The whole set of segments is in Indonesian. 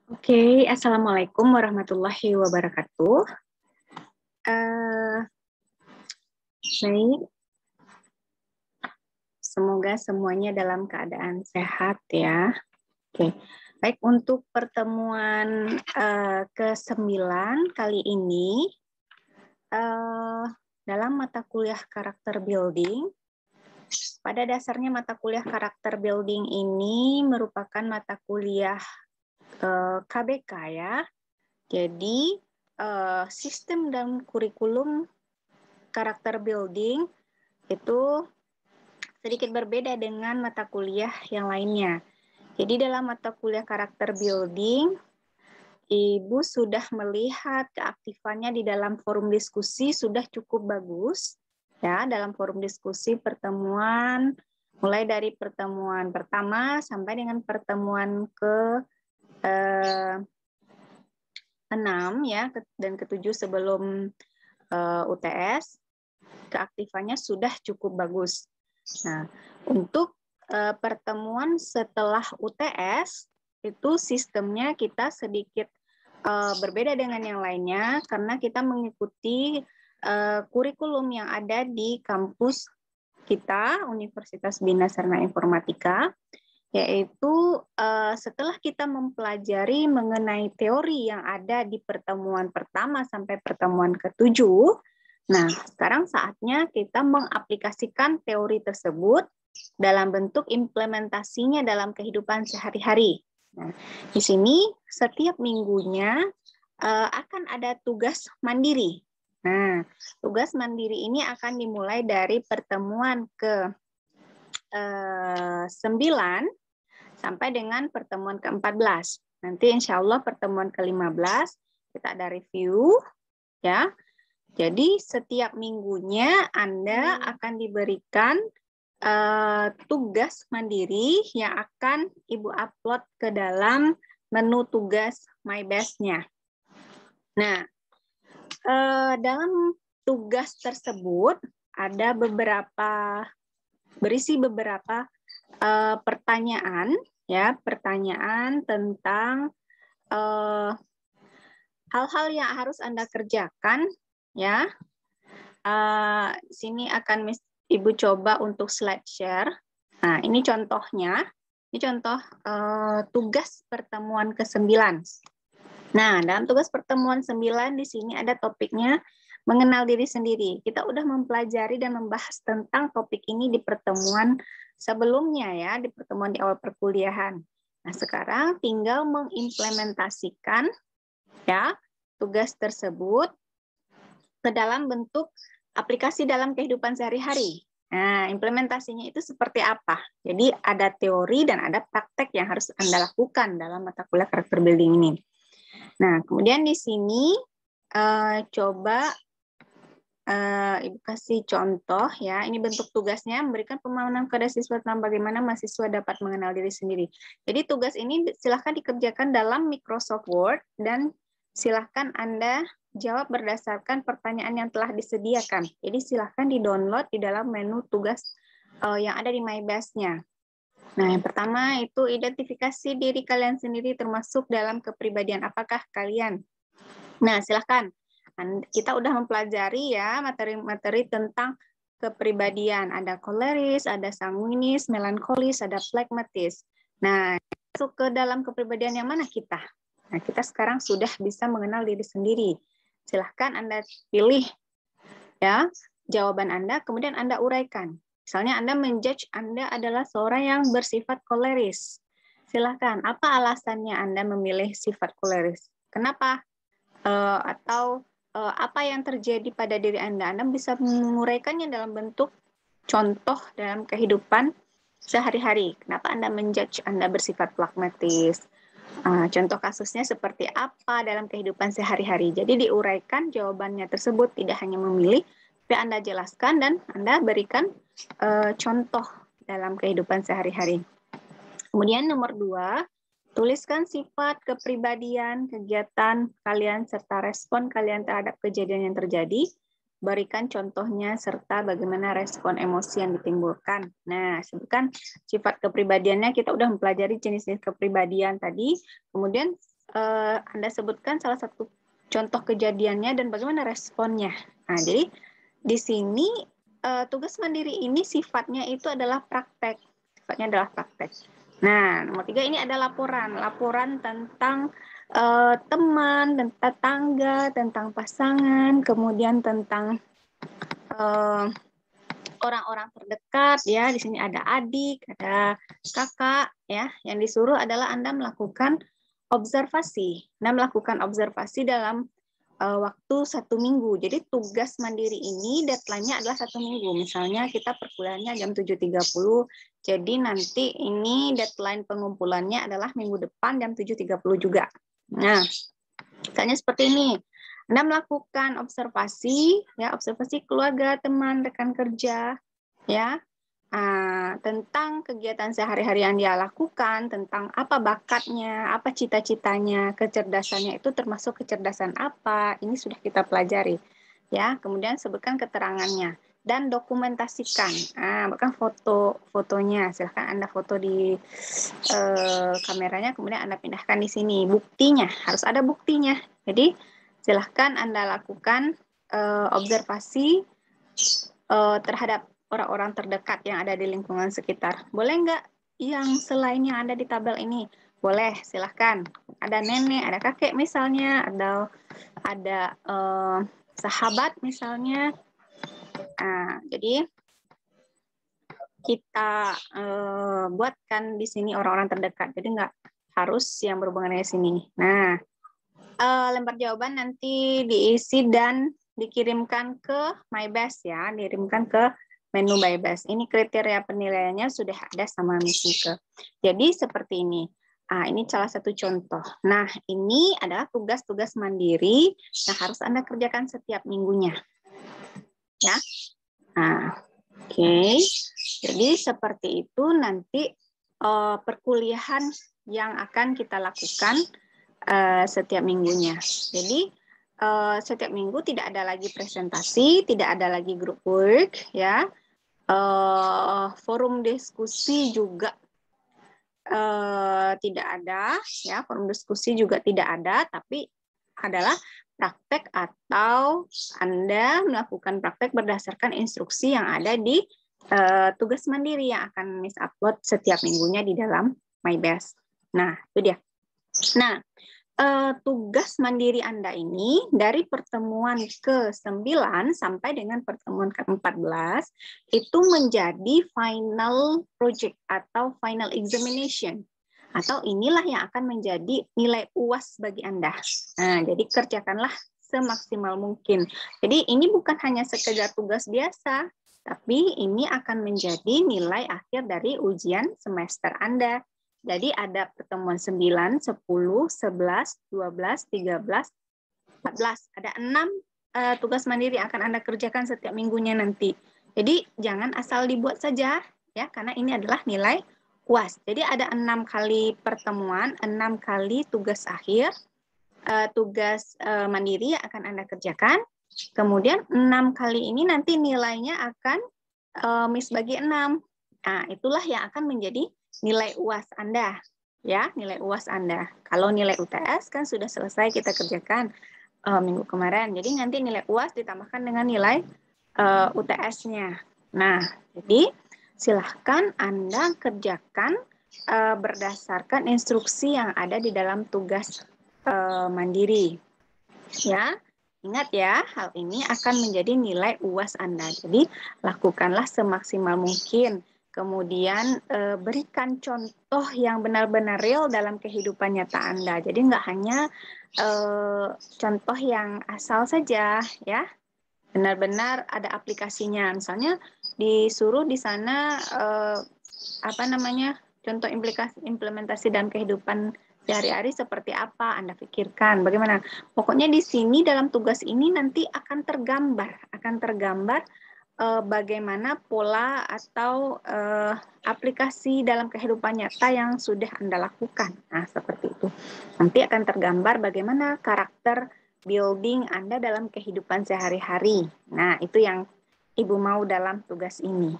Oke, Assalamualaikum warahmatullahi wabarakatuh. Baik, semoga semuanya dalam keadaan sehat ya. Oke, baik untuk pertemuan ke-9 kali ini dalam mata kuliah karakter building. Pada dasarnya mata kuliah karakter building ini merupakan mata kuliah KBK ya. Jadi sistem dan kurikulum karakter building itu sedikit berbeda dengan mata kuliah yang lainnya. Jadi dalam mata kuliah karakter building, Ibu sudah melihat keaktifannya di dalam forum diskusi sudah cukup bagus. Ya, dalam forum diskusi pertemuan, mulai dari pertemuan pertama sampai dengan pertemuan ke-6 ya, dan ke-7 sebelum UTS, keaktifannya sudah cukup bagus. Nah, untuk pertemuan setelah UTS, itu sistemnya kita sedikit berbeda dengan yang lainnya, karena kita mengikuti kurikulum yang ada di kampus kita, Universitas Bina Sarana Informatika, yaitu setelah kita mempelajari mengenai teori yang ada di pertemuan pertama sampai pertemuan ke-7, nah sekarang saatnya kita mengaplikasikan teori tersebut dalam bentuk implementasinya dalam kehidupan sehari-hari. Nah, di sini setiap minggunya akan ada tugas mandiri. Nah, tugas mandiri ini akan dimulai dari pertemuan ke-9 sampai dengan pertemuan ke-14. Nanti insya Allah pertemuan ke-15 kita ada review, ya. Jadi setiap minggunya Anda akan diberikan tugas mandiri yang akan Ibu upload ke dalam menu tugas MyBest-nya. Nah, dalam tugas tersebut ada berisi beberapa pertanyaan, ya, pertanyaan tentang hal-hal yang harus Anda kerjakan, ya. Sini akan Ibu coba untuk slide share. Nah, ini contohnya. Ini contoh tugas pertemuan ke-9. Nah, dalam tugas pertemuan 9 di sini ada topiknya mengenal diri sendiri. Kita udah mempelajari dan membahas tentang topik ini di pertemuan sebelumnya ya, di pertemuan di awal perkuliahan. Nah, sekarang tinggal mengimplementasikan ya tugas tersebut ke dalam bentuk aplikasi dalam kehidupan sehari-hari. Nah, implementasinya itu seperti apa? Jadi ada teori dan ada praktek yang harus Anda lakukan dalam mata kuliah karakter building ini. Nah, kemudian di sini coba Ibu kasih contoh ya. Ini bentuk tugasnya, memberikan pemahaman kepada siswa tentang bagaimana mahasiswa dapat mengenal diri sendiri. Jadi tugas ini silahkan dikerjakan dalam Microsoft Word dan silahkan Anda jawab berdasarkan pertanyaan yang telah disediakan. Jadi silahkan di-download di dalam menu tugas yang ada di MyBest-nya. Nah, yang pertama itu identifikasi diri kalian sendiri termasuk dalam kepribadian. Apakah kalian? Nah, silahkan. Kita udah mempelajari ya materi-materi tentang kepribadian. Ada koleris, ada sanguinis, melankolis, ada phlegmatis. Nah, masuk ke dalam kepribadian yang mana kita? Nah, kita sekarang sudah bisa mengenal diri sendiri. Silahkan Anda pilih ya jawaban Anda, kemudian Anda uraikan. Misalnya Anda menjudge Anda adalah seorang yang bersifat koleris. Silahkan, apa alasannya Anda memilih sifat koleris? Kenapa? Atau apa yang terjadi pada diri Anda? Anda bisa menguraikannya dalam bentuk contoh dalam kehidupan sehari-hari. Kenapa Anda menjudge Anda bersifat pragmatis? Contoh kasusnya seperti apa dalam kehidupan sehari-hari. Jadi diuraikan jawabannya tersebut, tidak hanya memilih, tapi Anda jelaskan dan Anda berikan contoh dalam kehidupan sehari-hari. Kemudian nomor 2, tuliskan sifat, kepribadian, kegiatan kalian, serta respon kalian terhadap kejadian yang terjadi. Berikan contohnya, serta bagaimana respon emosi yang ditimbulkan. Nah, sebutkan sifat kepribadiannya, kita udah mempelajari jenis-jenis kepribadian tadi. Kemudian Anda sebutkan salah satu contoh kejadiannya dan bagaimana responnya. Nah, jadi di sini tugas mandiri ini sifatnya itu adalah praktek. Sifatnya adalah praktek. Nah, nomor 3 ini ada laporan. Laporan tentang teman, dan tetangga, tentang pasangan, kemudian tentang orang-orang terdekat, ya. Di sini ada adik, ada kakak, ya. Yang disuruh adalah Anda melakukan observasi. Anda melakukan observasi dalam waktu 1 minggu. Jadi tugas mandiri ini deadline-nya adalah 1 minggu. Misalnya kita perkuliahannya jam 7.30, jadi nanti ini deadline pengumpulannya adalah minggu depan jam 7.30 juga. Nah, misalnya seperti ini. Anda melakukan observasi, ya, observasi keluarga, teman, rekan kerja, ya, tentang kegiatan sehari-hari yang dia lakukan, tentang apa bakatnya, apa cita-citanya, kecerdasannya itu termasuk kecerdasan apa, ini sudah kita pelajari, ya. Kemudian sebutkan keterangannya dan dokumentasikan, bahkan fotonya, silahkan Anda foto di kameranya, kemudian Anda pindahkan di sini. Buktinya harus ada buktinya. Jadi silahkan Anda lakukan observasi terhadap orang-orang terdekat yang ada di lingkungan sekitar. Boleh nggak yang selain yang ada di tabel ini? Boleh, silahkan. Ada nenek, ada kakek misalnya, ada sahabat misalnya. Nah, jadi kita buatkan di sini orang-orang terdekat. Jadi nggak harus yang berhubungan dengan sini. Nah, lembar jawaban nanti diisi dan dikirimkan ke MyBest, ya, dikirimkan ke menu MyBest. Ini kriteria penilaiannya sudah ada sama Miss Nike. Jadi seperti ini. Ini salah satu contoh. Nah, ini adalah tugas-tugas mandiri yang harus Anda kerjakan setiap minggunya. Ya. Nah, oke. Jadi seperti itu nanti perkuliahan yang akan kita lakukan setiap minggunya. Jadi setiap minggu tidak ada lagi presentasi, tidak ada lagi group work, ya. Forum diskusi juga tidak ada, ya. Forum diskusi juga tidak ada, tapi adalah praktek atau Anda melakukan praktek berdasarkan instruksi yang ada di tugas mandiri yang akan Miss upload setiap minggunya di dalam MyBest. Nah, itu dia. Nah, tugas mandiri Anda ini dari pertemuan ke-9 sampai dengan pertemuan ke-14 itu menjadi final project atau final examination. Atau inilah yang akan menjadi nilai UAS bagi Anda. Nah, jadi kerjakanlah semaksimal mungkin. Jadi ini bukan hanya sekedar tugas biasa, tapi ini akan menjadi nilai akhir dari ujian semester Anda. Jadi ada pertemuan 9, 10, 11, 12, 13, 14. Ada 6 tugas mandiri yang akan Anda kerjakan setiap minggunya nanti. Jadi jangan asal dibuat saja, ya, karena ini adalah nilai UAS. Jadi ada 6 kali pertemuan, 6 kali tugas akhir, tugas mandiri yang akan Anda kerjakan. Kemudian 6 kali ini nanti nilainya akan Miss bagi 6. Nah, itulah yang akan menjadi nilai UAS Anda, ya, nilai UAS Anda. Kalau nilai UTS kan sudah selesai kita kerjakan minggu kemarin. Jadi nanti nilai UAS ditambahkan dengan nilai UTS-nya. Nah, jadi silahkan Anda kerjakan berdasarkan instruksi yang ada di dalam tugas mandiri. Ya, ingat ya, hal ini akan menjadi nilai UAS Anda. Jadi lakukanlah semaksimal mungkin. Kemudian berikan contoh yang benar-benar real dalam kehidupan nyata Anda. Jadi nggak hanya contoh yang asal saja, ya. Benar-benar ada aplikasinya. Misalnya disuruh di sana contoh implementasi dalam kehidupan sehari-hari seperti apa Anda pikirkan. Bagaimana? Pokoknya di sini dalam tugas ini nanti akan tergambar bagaimana pola atau aplikasi dalam kehidupan nyata yang sudah Anda lakukan. Nah, seperti itu. Nanti akan tergambar bagaimana karakter building Anda dalam kehidupan sehari-hari. Nah, itu yang Ibu mau dalam tugas ini.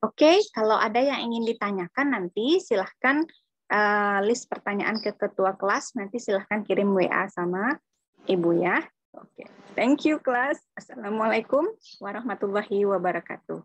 Oke, kalau ada yang ingin ditanyakan nanti silahkan list pertanyaan ke ketua kelas, nanti silahkan kirim WA sama Ibu ya. Oke, thank you kelas. Assalamualaikum warahmatullahi wabarakatuh.